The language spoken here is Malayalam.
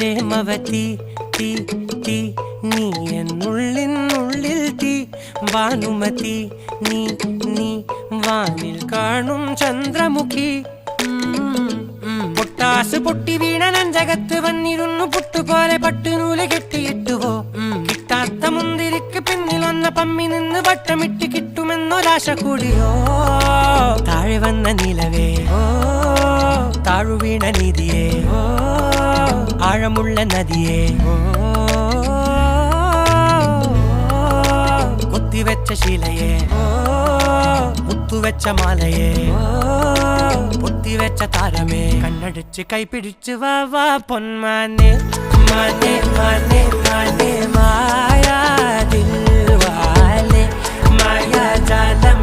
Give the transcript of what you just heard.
പ്രേമവതി തീ തീ നീ എന്നുള്ളിനുള്ളിൽ തീ ഭാനുമതി നീ നീ വാനിൽ കാണും ചന്ദ്രമുഖി പൊട്ടാസ് പൊട്ടി വീണ നെഞ്ചകത്ത് വന്നിരുന്നു പുട്ടുപോലെ പട്ടുനൂല് കെട്ടിയിട്ടുവോ കിട്ടാത്ത മുന്തിരിക്ക് പിന്നിലൊന്ന പമ്മി നിന്ന് വട്ടമിട്ട് കിട്ടുമെന്നൊരാശ കൂടിയോ താഴെ വന്ന നിലവേ താഴു വീണ നിധിയേ ആഴമുള്ള നദിയേ കൊത്തിവെച്ച ശിലയേ മുത്തുവെച്ച മാലയേ പൊത്തിവെച്ച താരമേ കണ്ണടിച്ച് കൈപിടിച്ച് വാ വാ പൊന്മാനെ മാനെ മാനെ മാനെ മായാ ദിൽവാലെ മായാ ജാലം